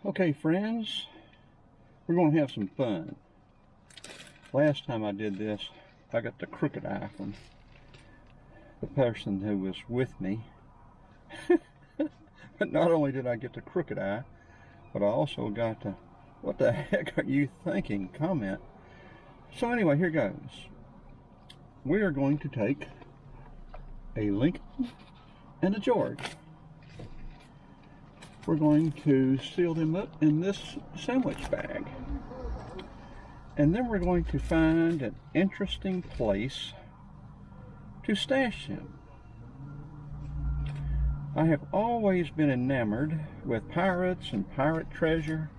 Okay, friends, we're going to have some fun. Last time I did this, I got the crooked eye from the person who was with me. But not only did I get the crooked eye, but I also got the "what the heck are you thinking" comment. So anyway, here goes. We are going to take a Lincoln and a George. We're going to seal them up in this sandwich bag. And then we're going to find an interesting place to stash them. I have always been enamored with pirates and pirate treasure,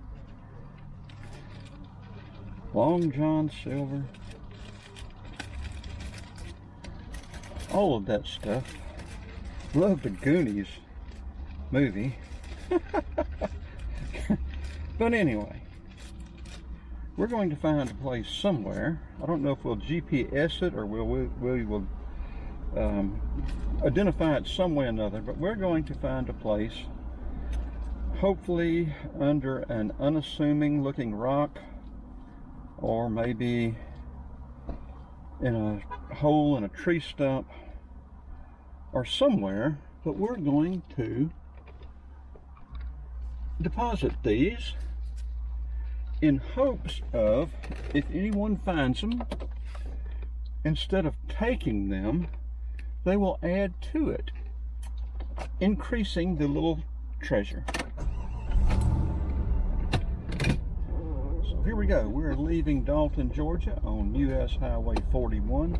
Long John Silver, all of that stuff. Love the Goonies movie. But anyway, we're going to find a place somewhere. I don't know if we'll GPS it or we will identify it some way or another, but we're going to find a place, hopefully under an unassuming looking rock, or maybe in a hole in a tree stump or somewhere, but we're going to deposit these in hopes of, if anyone finds them, instead of taking them, they will add to it, increasing the little treasure. So here we go. We're leaving Dalton, Georgia on US Highway 41,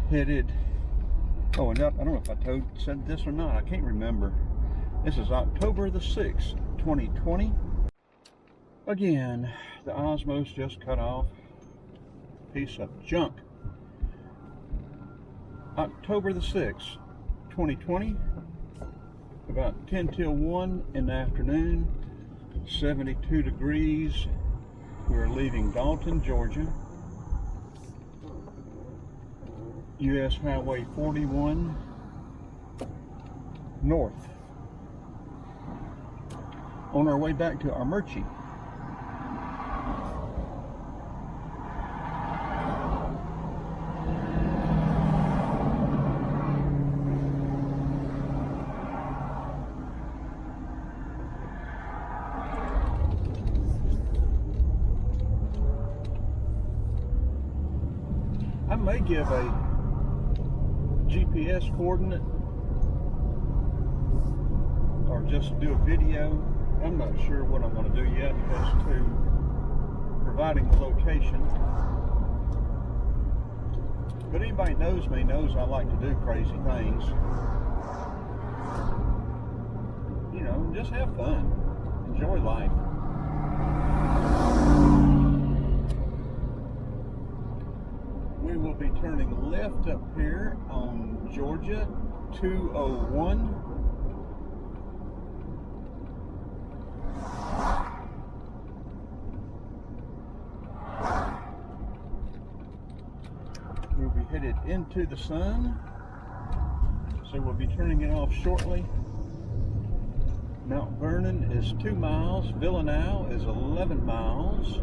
headed, oh, and I don't know if I said this or not, I can't remember. This is October the 6th, 2020. Again, the Osmos just cut off. Piece of junk. October the 6th, 2020. About 10 till 1 in the afternoon. 72 degrees. We're leaving Dalton, Georgia. US Highway 41 north. On our way back to Armuchee. I may give a GPS coordinate or just do a video. I'm not sure what I'm going to do yet as to providing the location. But anybody knows me knows I like to do crazy things. You know, just have fun. Enjoy life. We will be turning left up here on Georgia 201. We'll be headed into the sun, so we'll be turning it off shortly. Mount Vernon is 2 miles, Villanow is 11 miles.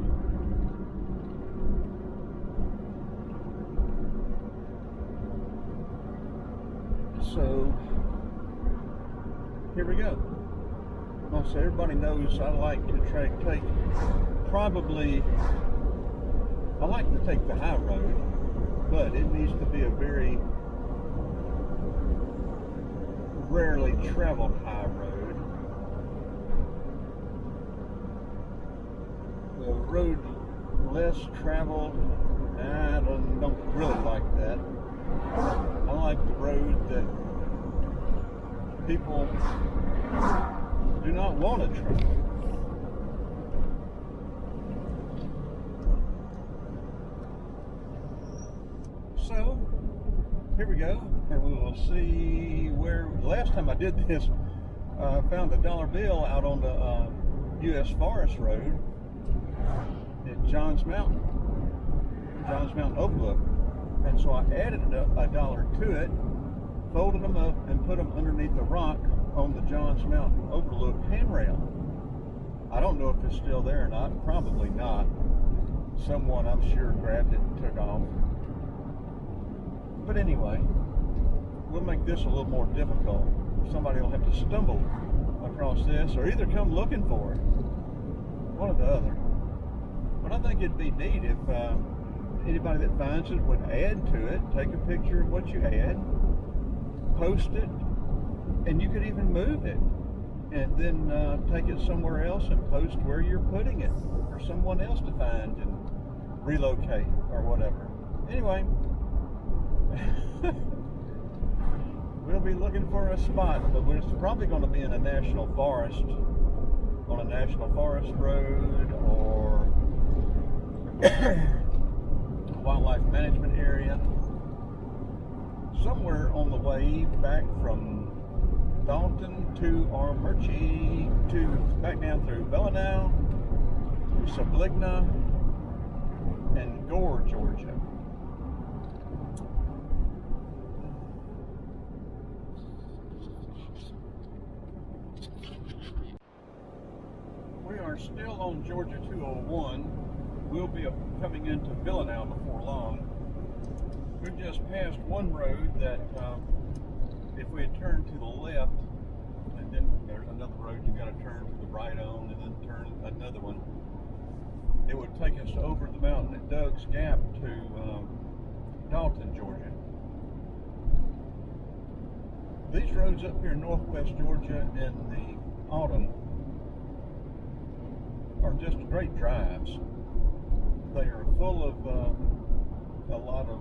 So here we go. Like I say, everybody knows I like to take probably, I like to take the high road, but it needs to be a very rarely traveled high road. The road less traveled, I don't really like that. I like the road that people do not want to travel. So here we go, and we will see where. Last time I did this, I found a dollar bill out on the US Forest Road at Johns Mountain Overlook, and so I added a dollar to it, folded them up, and put them underneath the rock on the Johns Mountain Overlook handrail. don't know if it's still there or not. Probably not. Someone, I'm sure, grabbed it and took off. But anyway, we'll make this a little more difficult. Somebody will have to stumble across this or either come looking for it. One or the other. But I think it'd be neat if anybody that finds it would add to it, take a picture of what you had, post it, and you could even move it. And then take it somewhere else and post where you're putting it for someone else to find and relocate or whatever. Anyway, we'll be looking for a spot, but it's probably going to be in a national forest, on a national forest road or wildlife management area, somewhere on the way back from Dalton to Armuchee, to back down through Villanow, Subligna, and Gore, Georgia. We are still on Georgia 201. We'll be coming into Villanow before long. We've just passed one road that if we had turned to the left, and then there's another road you've got to turn to the right on, and then turn another one, it would take us over the mountain at Doug's Gap to Dalton, Georgia. These roads up here in northwest Georgia in the autumn are just great drives. They are full of a lot of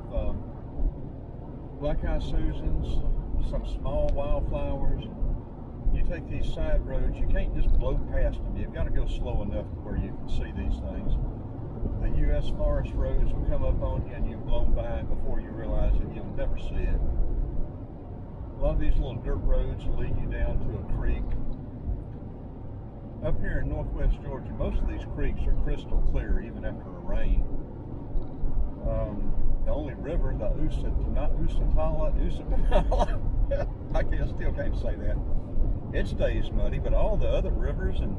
black-eyed Susans, some small wildflowers. You take these side roads, you can't just blow past them. You've got to go slow enough to where you can see these things. The U.S. forest roads will come up on you and you've blown by it before you realize it. You'll never see it. A lot of these little dirt roads lead you down to a creek. Up here in northwest Georgia, most of these creeks are crystal clear even after a rain. The only river, the Usatala, I still can't say that. It stays muddy, but all the other rivers and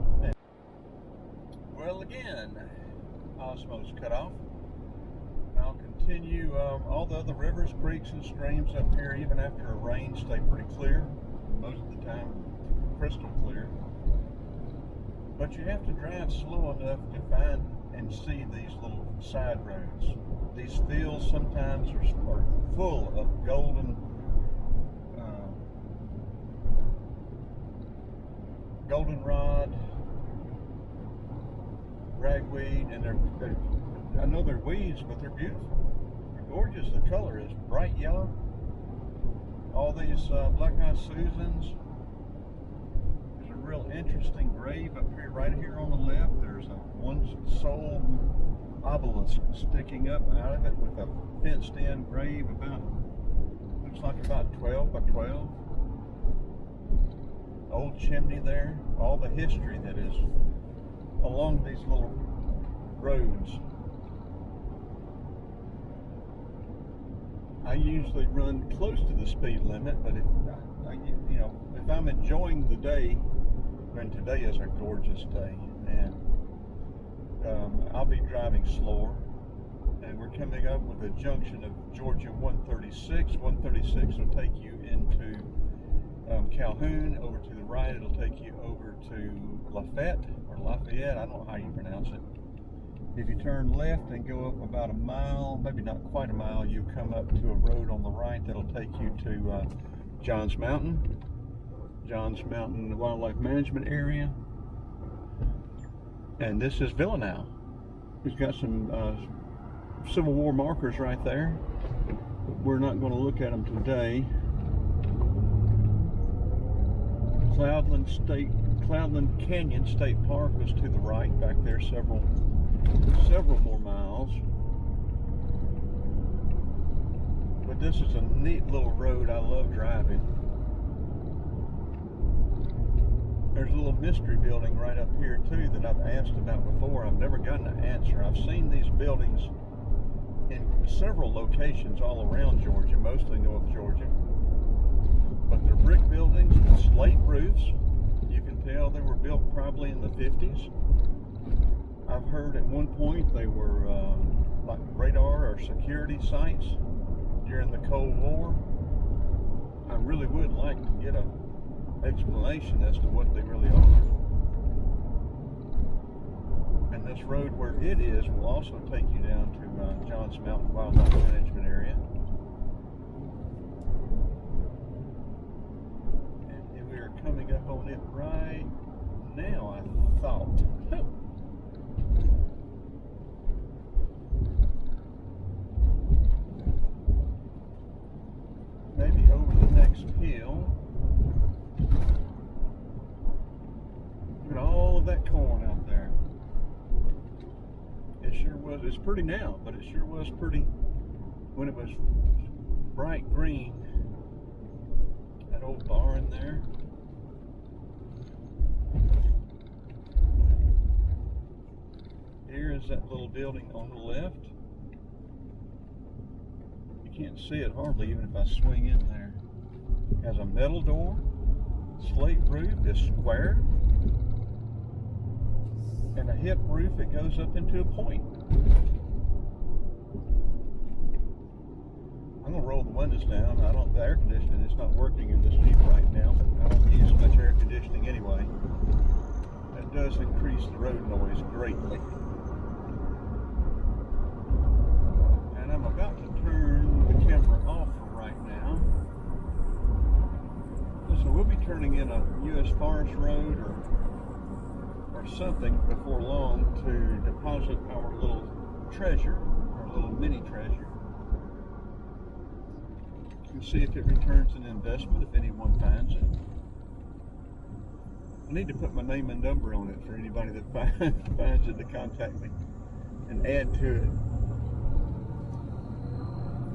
well, again, Osmo's cut off. I'll continue. All the other rivers, creeks, and streams up here, even after a rain, stay pretty clear. Most of the time, crystal clear. But you have to drive slow enough to find and see these little side roads. These fields sometimes are full of goldenrod, ragweed, and I know they're weeds, but they're beautiful. They're gorgeous. The color is bright yellow. All these black-eyed Susans. There's a real interesting grave up here, right here on the left. There's a one-soul obelisk sticking up out of it with a fenced-in grave looks like about 12 by 12. Old chimney there. All the history that is along these little roads. I usually run close to the speed limit, but if I'm enjoying the day, and today is a gorgeous day, and I'll be driving slower, and we're coming up with a junction of Georgia 136. 136 will take you into Calhoun. Over to the right, it'll take you over to Lafayette, I don't know how you pronounce it. If you turn left and go up about a mile, maybe not quite a mile, you come up to a road on the right that'll take you to Johns Mountain Wildlife Management Area. And this is Villanow. It's got some Civil War markers right there. We're not going to look at them today. Cloudland Canyon State Park was to the right back there, several more miles. But this is a neat little road. I love driving. There's a little mystery building right up here too that I've asked about before. I've never gotten an answer. I've seen these buildings in several locations all around Georgia, mostly North Georgia. But they're brick buildings with slate roofs. You can tell they were built probably in the 50s. I've heard at one point they were like radar or security sites during the Cold War. I really would like to get an explanation as to what they really are. And this road where it is will also take you down to Johns Mountain Wildlife Management Area. And we are coming up on it right now, I thought. Maybe over the next hill. Look at all of that corn out there. It sure was. It's pretty now, but it sure was pretty when it was bright green. That old barn there. Here is that little building on the left. You can't see it hardly even if I swing in there. It has a metal door, slate roof, is square, and a hip roof that goes up into a point. I'm gonna roll the windows down. The air conditioning is not working in this Jeep right now, but I don't use much air conditioning anyway. That does increase the road noise greatly. And I'm about to turn the camera off for right now. So we'll be turning in a U.S. Forest Road or something before long to deposit our little treasure, our little mini treasure. And see if it returns an investment if anyone finds it. I need to put my name and number on it for anybody that finds it to contact me and add to it.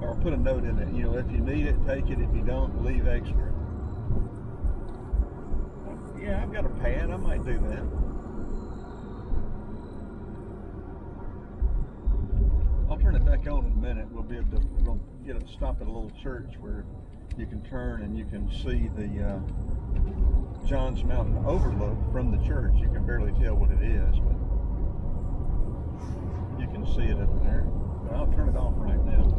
Or put a note in it, you know, if you need it, take it. If you don't, leave extra. Yeah, I've got a pad. I might do that. I'll turn it back on in a minute. We'll be able to stop at a little church where you can turn and you can see the Johns Mountain Overlook from the church. You can barely tell what it is, but you can see it up there. But I'll turn it off right now.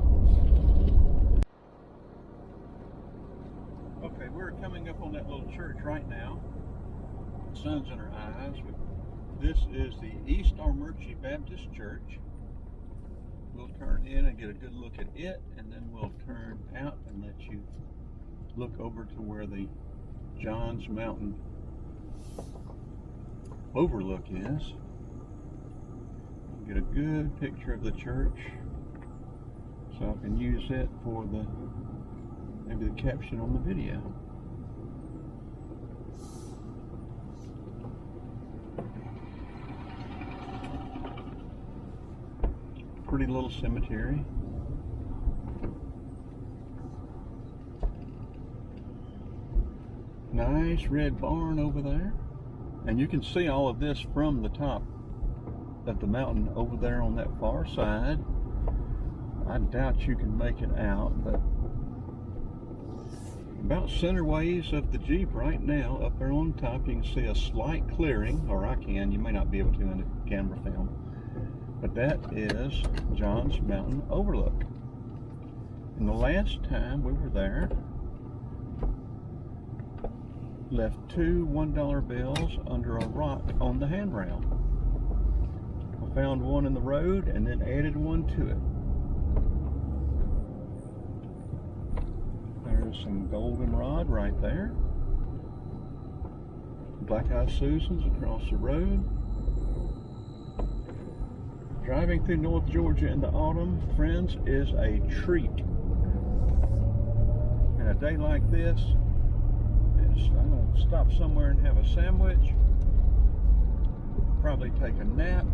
Okay, we're coming up on that little church right now. The sun's in our eyes, but this is the East Armuchee Baptist Church. We'll turn in and get a good look at it, and then we'll turn out and let you look over to where the Johns Mountain Overlook is. Get a good picture of the church so I can use it for maybe the caption on the video. Pretty little cemetery. Nice red barn over there. And you can see all of this from the top of the mountain over there on that far side. I doubt you can make it out, but about center ways of the Jeep right now, up there on top, you can see a slight clearing, or I can, you may not be able to in the camera film. But that is Johns Mountain Overlook. And the last time we were there, left 2 $1 bills under a rock on the handrail. I found one in the road and then added one to it. There's some goldenrod right there. Black-eyed Susans across the road. Driving through North Georgia in the autumn, friends, is a treat. And a day like this, I'm going to stop somewhere and have a sandwich, probably take a nap.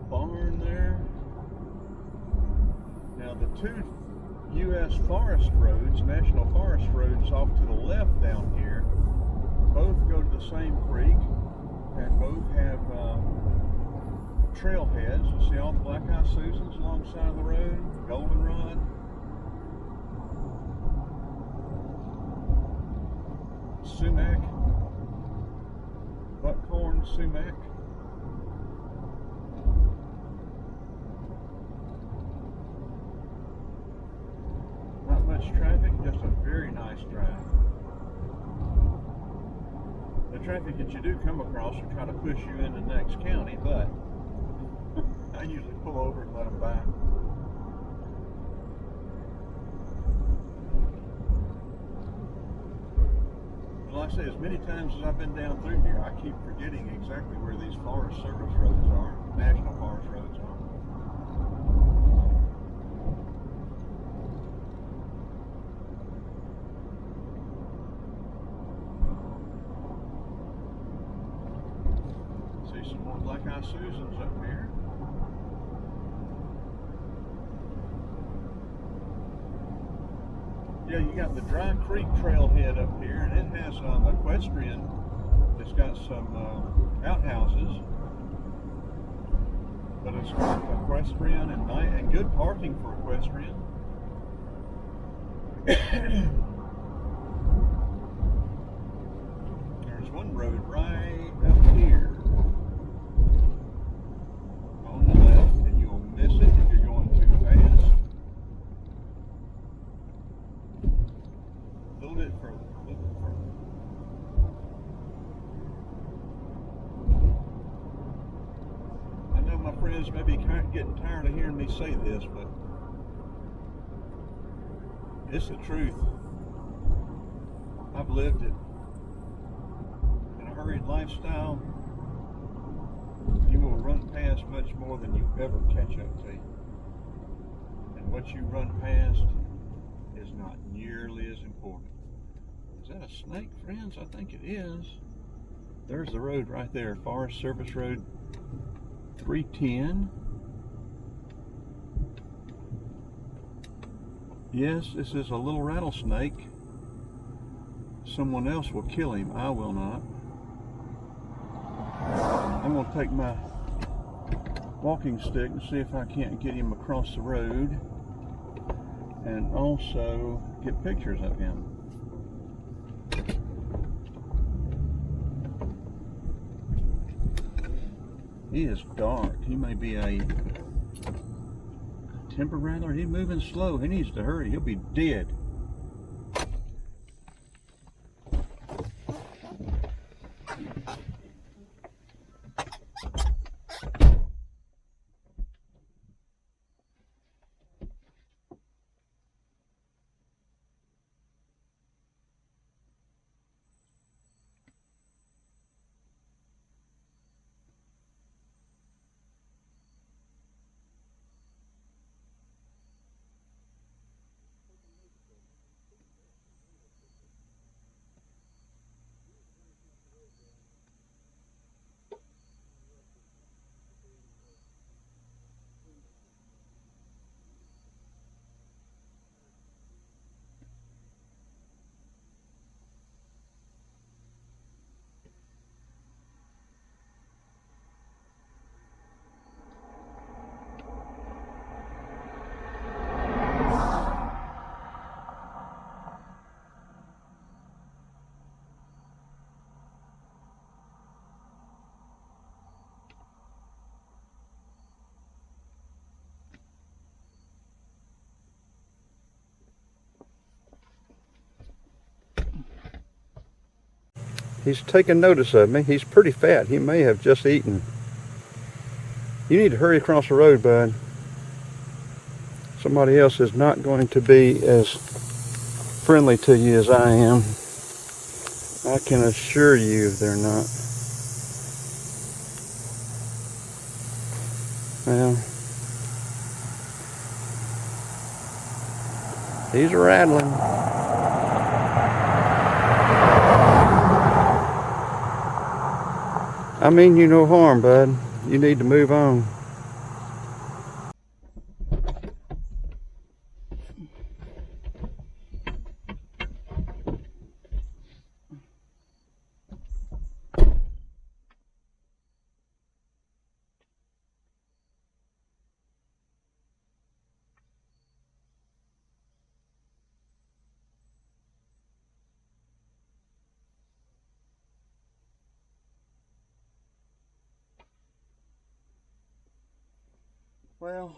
Barn there. Now the 2 U.S. forest roads, national forest roads off to the left down here, both go to the same creek and both have trailheads. You see all the black-eyed Susans alongside of the road, goldenrod. sumac, buckhorn sumac. Not much traffic, just a very nice drive. The traffic that you do come across will try to push you into the next county, but I usually pull over and let them by. Like I say, as many times as I've been down through here, I keep forgetting exactly where these Forest Service roads are, National Forest roads are. See some more black-eyed Susans up here. Yeah, you got the Dry Creek Trailhead up here, and it has equestrian. It's got some outhouses, but it's got equestrian and good parking for equestrian. There's one road right up here on the left, and you'll miss it if you're going too fast. A little bit further, a little bit further. I know my friends may be getting tired of hearing me say this, but it's the truth. I've lived it. In a hurried lifestyle, you will run past much more than you ever catch up to. And what you run past is not nearly as important. Is that a snake, friends? I think it is. There's the road right there, Forest Service Road 310. Yes, this is a little rattlesnake. Someone else will kill him. I will not. I'm going to take my walking stick and see if I can't get him across the road, and also get pictures of him. He is dark. He may be a timber rattler. He's moving slow. He needs to hurry. He'll be dead. He's taking notice of me. He's pretty fat. He may have just eaten. You need to hurry across the road, bud. Somebody else is not going to be as friendly to you as I am. I can assure you they're not. Well, he's rattling. I mean you no harm, bud. You need to move on. Well,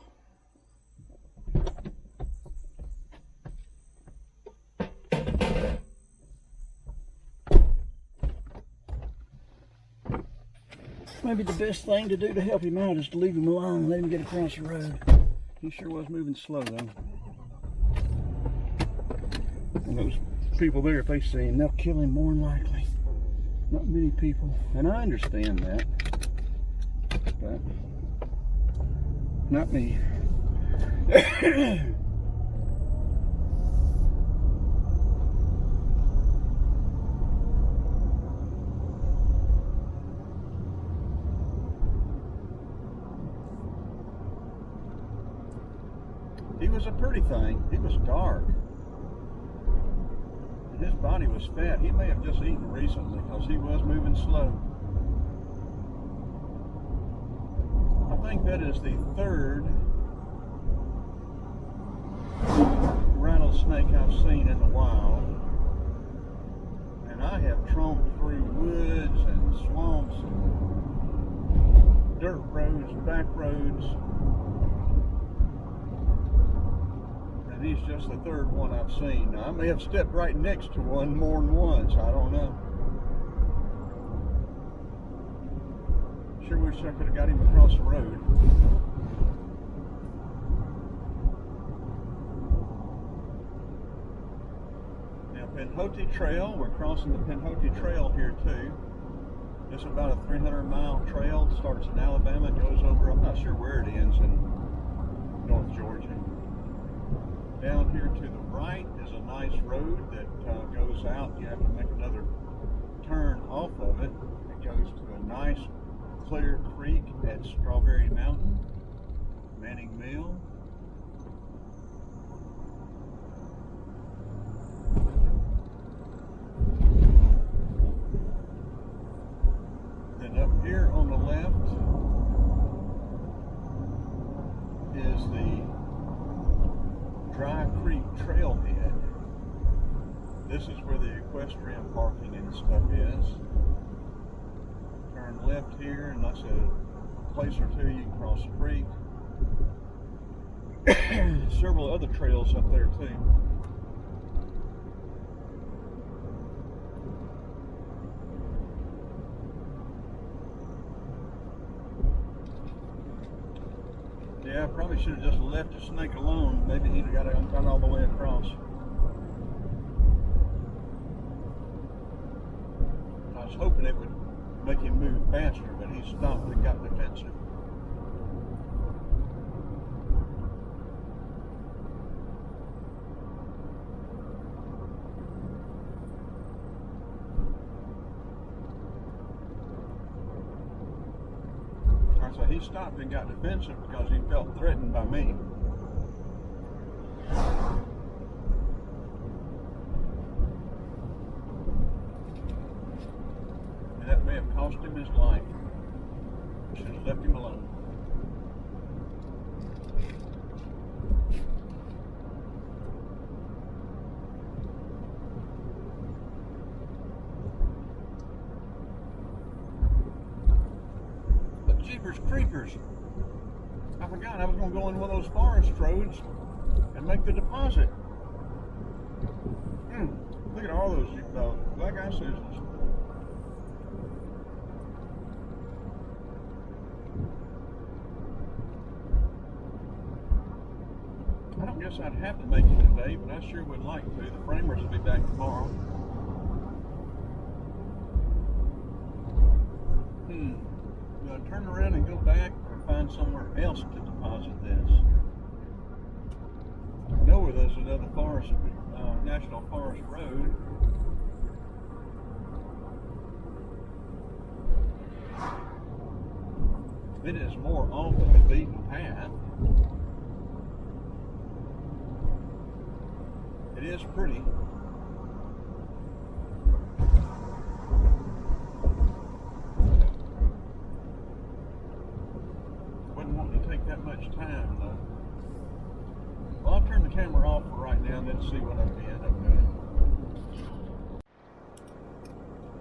maybe the best thing to do to help him out is to leave him alone and let him get across the road. He sure was moving slow though. And those people there, if they see him, they'll kill him more than likely. Not many people, and I understand that, but not me. He was a pretty thing. He was dark. His body was fat. He may have just eaten recently because he was moving slow. I think that is the third rattlesnake I've seen in the wild. And I have tromped through woods and swamps and dirt roads, back roads. And he's just the third one I've seen. Now, I may have stepped right next to one more than once. I don't know. Sure wish I could have got him across the road. Now, Penn Trail. We're crossing the Penn Trail here too. It's about a 300-mile trail. It starts in Alabama and goes over. I'm not sure where it ends in North Georgia. Down here to the right is a nice road that goes out. You have to make another turn off of it. It goes to a nice clear creek at Strawberry Mountain, Manning Mill. Then up here on the left is the Dry Creek Trailhead. This is where the equestrian parking and stuff is. Turn left here and that's a place or two you can cross the creek. Several other trails up there too. Yeah, I probably should have just left the snake alone. Maybe he'd have got all the way across. I was hoping it would make him move faster, but he stopped and got defensive. So he stopped and got defensive because he felt threatened by me. And that may have cost him his life. Should have left him alone. Jeepers creepers. I forgot I was going to go in one of those forest roads and make the deposit. Look at all those black eye scissors. I don't guess I'd have to make it today, but I sure would like to. The framers will be back tomorrow. Do I turn around and go back or find somewhere else to deposit this? I know where there's another forest, National Forest Road. It is more off of the beaten path. It is pretty. That much time though. Well, I'll turn the camera off for right now and then see what I end up doing.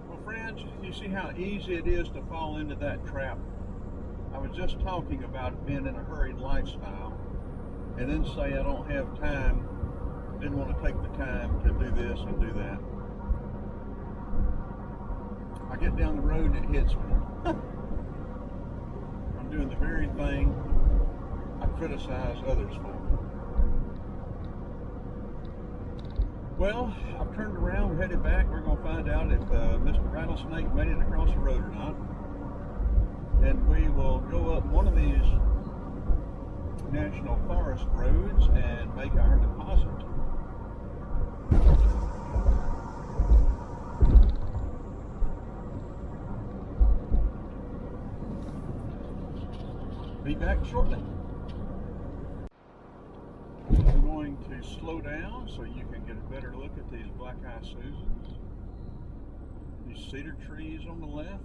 Well, friends, you see how easy it is to fall into that trap. I was just talking about being in a hurried lifestyle, and then say I don't have time, didn't want to take the time to do this and do that. I get down the road and it hits me. I'm doing the very thing I criticize others for. Well, I've turned around, we're headed back. We're going to find out if Mr. Rattlesnake made it across the road or not. And we will go up one of these national forest roads and make our deposit. Be back shortly. I'm going to slow down so you can get a better look at these black-eye Susans. These cedar trees on the left.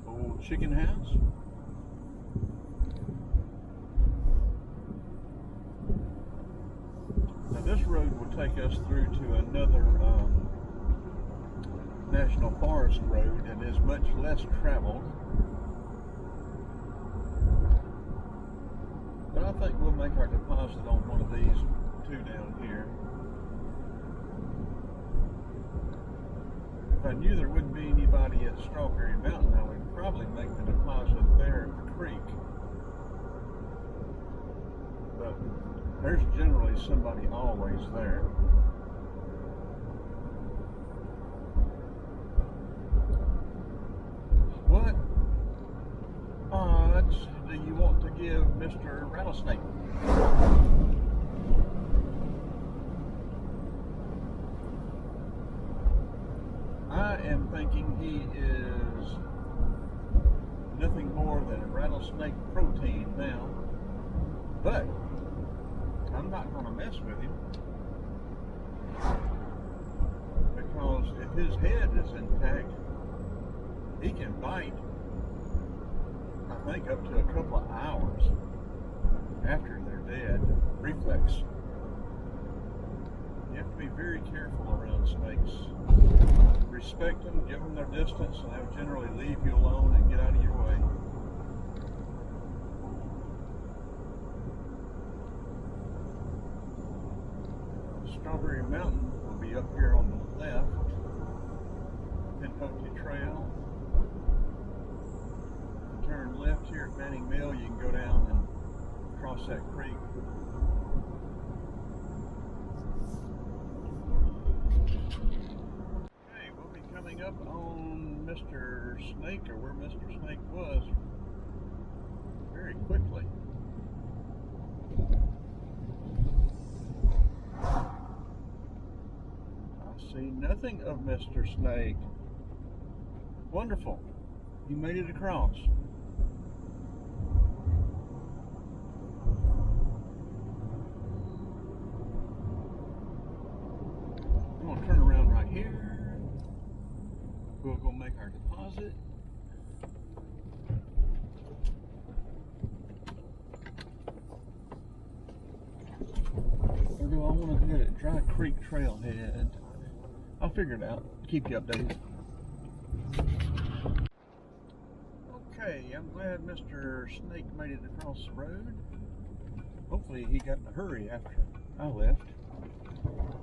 Old chicken house. This road will take us through to another national forest road and is much less traveled. But I think we'll make our deposit on one of these two down here. If I knew there wouldn't be anybody at Strawberry Mountain, I would probably make the deposit there at the creek. But there's generally somebody always there. What odds do you want to give Mr. Rattlesnake? I am thinking he is nothing more than a rattlesnake protein now, but I'm not going to mess with him, because if his head is intact, he can bite, I think, up to a couple of hours after they're dead. Reflex. You have to be very careful around snakes. Respect them, give them their distance, and they'll generally leave you alone and get out of your way. Strawberry Mountain will be up here on the left. Penn Trail. Turn left here at Manning Mill, you can go down and cross that creek. Okay, we'll be coming up on Mr. Snake, or where Mr. Snake was, very quickly. See nothing of Mr. Snake. Wonderful. He made it across. I'm going to turn around right here. We'll go make our deposit. Or do I want to get at Dry Creek Trailhead? I'll figure it out. Keep you updated. Okay, I'm glad Mr. Snake made it across the road. Hopefully he got in a hurry after I left.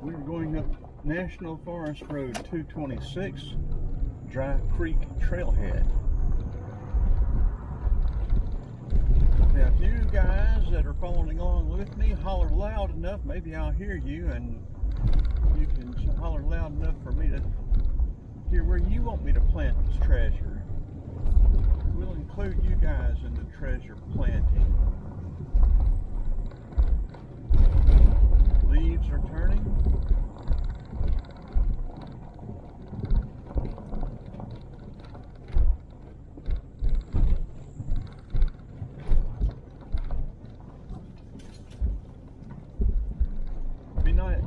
We're going up National Forest Road 226, Dry Creek Trailhead. Now, if you guys that are following along with me holler loud enough, maybe I'll hear you, and you can holler loud enough for me to hear where you want me to plant this treasure. We'll include you guys in the treasure planting. Leaves are turning.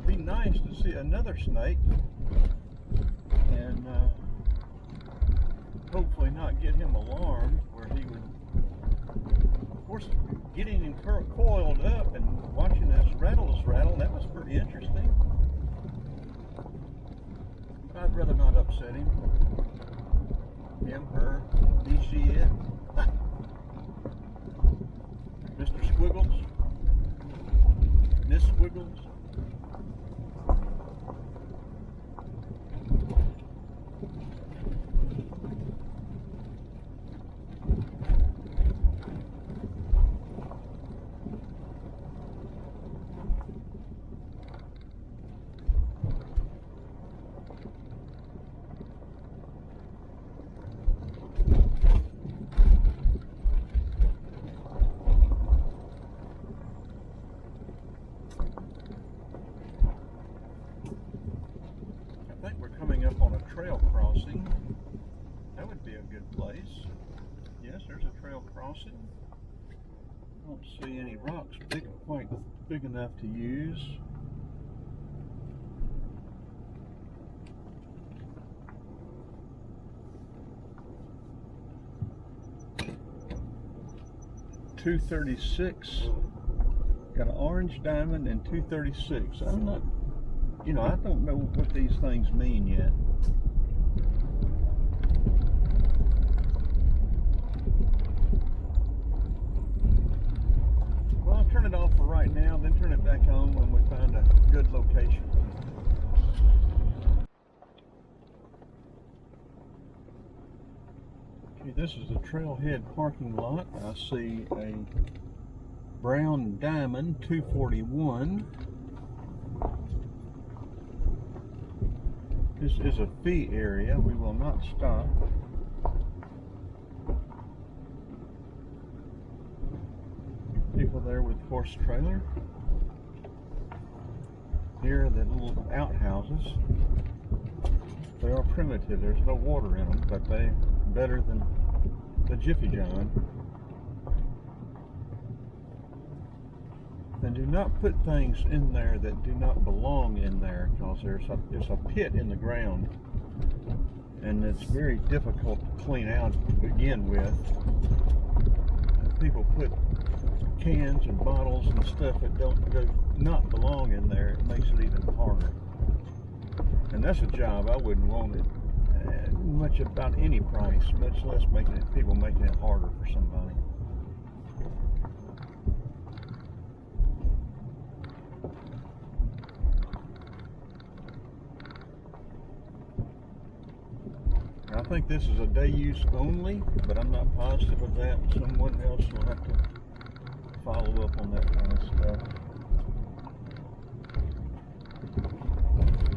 Be nice to see another snake and hopefully not get him alarmed where he would, of course, getting him coiled up and watching us rattle, that was pretty interesting. I'd rather not upset him. Him, her, he, she, it. Mr. Squiggles. Miss Squiggles. I think we're coming up on a trail crossing. That would be a good place. Yes, there's a trail crossing. I don't see any rocks quite big enough to use. .236. Got an orange diamond and .236. I'm not, I don't know what these things mean yet. Well, I'll turn it off for right now, then turn it back on when we find a good location. Okay, this is the Trailhead Parking Lot. I see a brown diamond, 241. This is a fee area. We will not stop. People there with horse trailer. Here are the little outhouses. They are primitive. There's no water in them, but they're better than the Jiffy John. And do not put things in there that do not belong in there, because there's a pit in the ground, and it's very difficult to clean out to begin with. If people put cans and bottles and stuff that do not belong in there, it makes it even harder. And that's a job I wouldn't want it much about any price, much less people making it harder for somebody. I think this is a day use only, but I'm not positive of that. Someone else will have to follow up on that kind of stuff.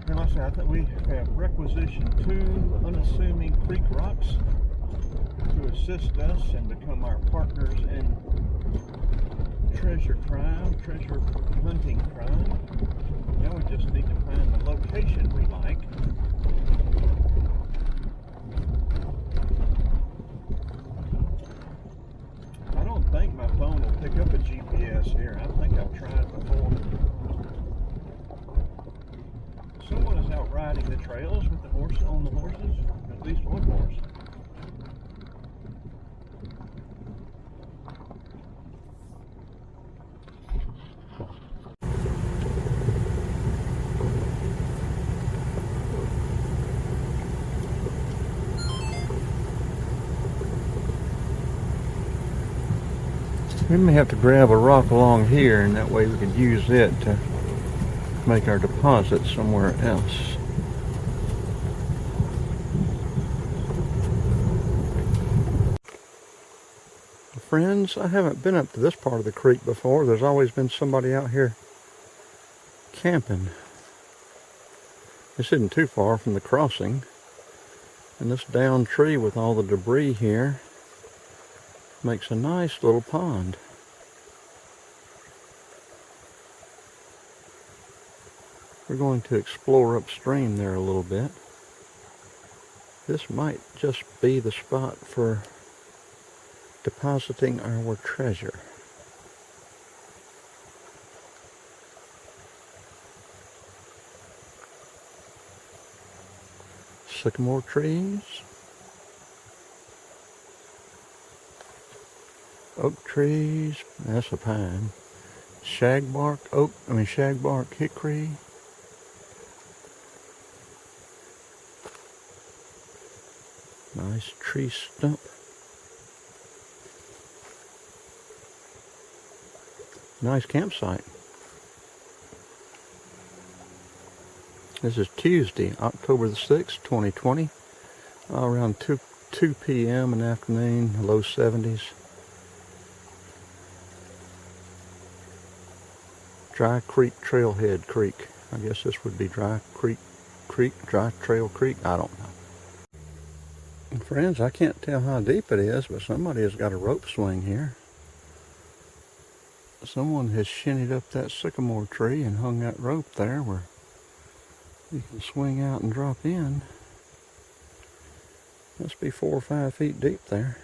And like I said, I think we have requisitioned 2 unassuming creek rocks to assist us and become our partners in treasure hunting crime. Now we just need to find the location we like. I don't think my phone will pick up a GPS here. I think I've tried before. Someone is out riding the trails with the horses, at least one horse. We may have to grab a rock along here, and that way we could use it to make our deposit somewhere else. Friends, I haven't been up to this part of the creek before. There's always been somebody out here camping. This isn't too far from the crossing. And this downed tree with all the debris here makes a nice little pond. We're going to explore upstream there a little bit. This might just be the spot for depositing our treasure. Sycamore trees. Oak trees, that's a pine. Shagbark hickory. Nice tree stump. Nice campsite. This is Tuesday, October the 6th, 2020. Around 2 p.m. in the afternoon, low 70s. Dry Creek Trailhead Creek. I guess this would be Dry Trail Creek. I don't know. And friends, I can't tell how deep it is, but somebody has got a rope swing here. Someone has shinnied up that sycamore tree and hung that rope there where you can swing out and drop in. Must be 4 or 5 feet deep there.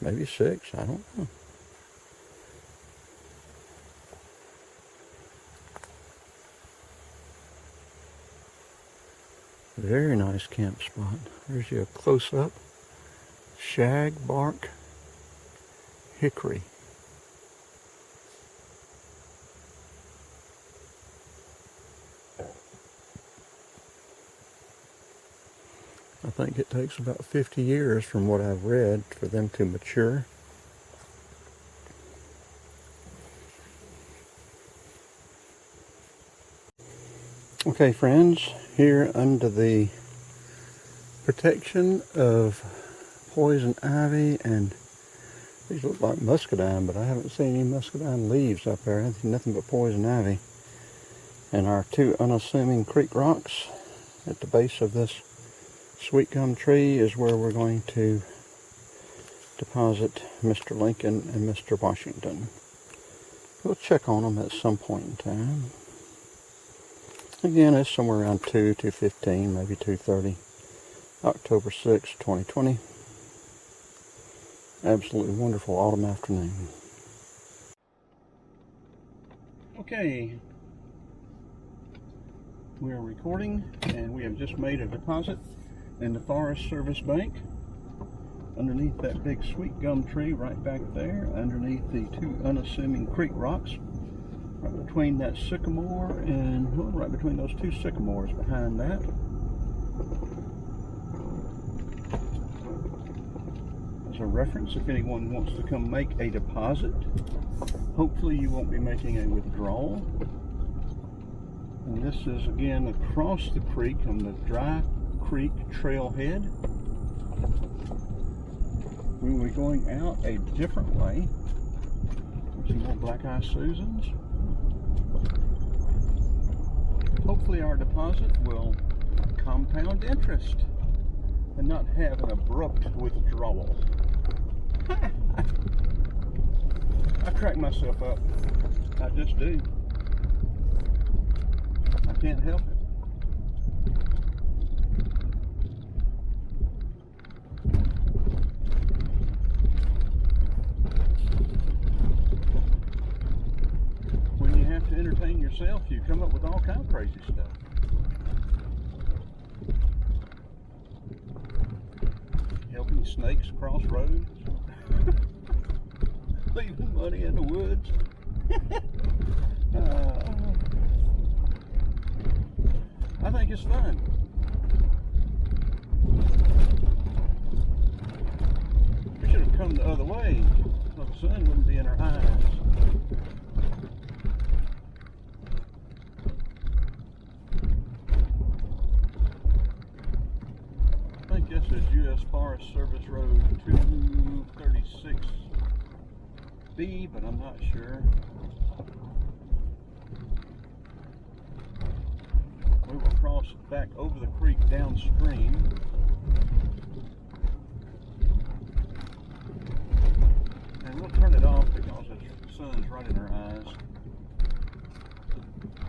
Maybe 6, I don't know. Very nice camp spot. There's you a close-up shagbark hickory. I think it takes about 50 years from what I've read for them to mature. Okay friends, here under the protection of poison ivy, and these look like muscadine, but I haven't seen any muscadine leaves up there. I think nothing but poison ivy. And our 2 unassuming creek rocks at the base of this sweet gum tree is where we're going to deposit Mr. Lincoln and Mr. Washington. We'll check on them at some point in time. Again, it's somewhere around 2:15, maybe 2:30. October 6, 2020. Absolutely wonderful autumn afternoon. Okay, we are recording, and we have just made a deposit in the Forest Service Bank underneath that big sweet gum tree right back there, underneath the 2 unassuming creek rocks, right between that sycamore and right between those 2 sycamores behind that. As a reference, if anyone wants to come make a deposit, hopefully you won't be making a withdrawal. And this is again across the creek on the Dry Creek Trailhead. We will be going out a different way. Some more black-eye Susans. Hopefully our deposit will compound interest and not have an abrupt withdrawal. I crack myself up. I just do. I can't help it. When you have to entertain yourself, you come up with all kind of crazy stuff. Helping snakes cross roads. Leaving money in the woods. I think it's fun. We should have come the other way so the sun wouldn't be in our eyes. I think this is U.S. Forest Service Road 236B, but I'm not sure. We will cross back over the creek downstream. And we'll turn it off because the sun's right in our eyes.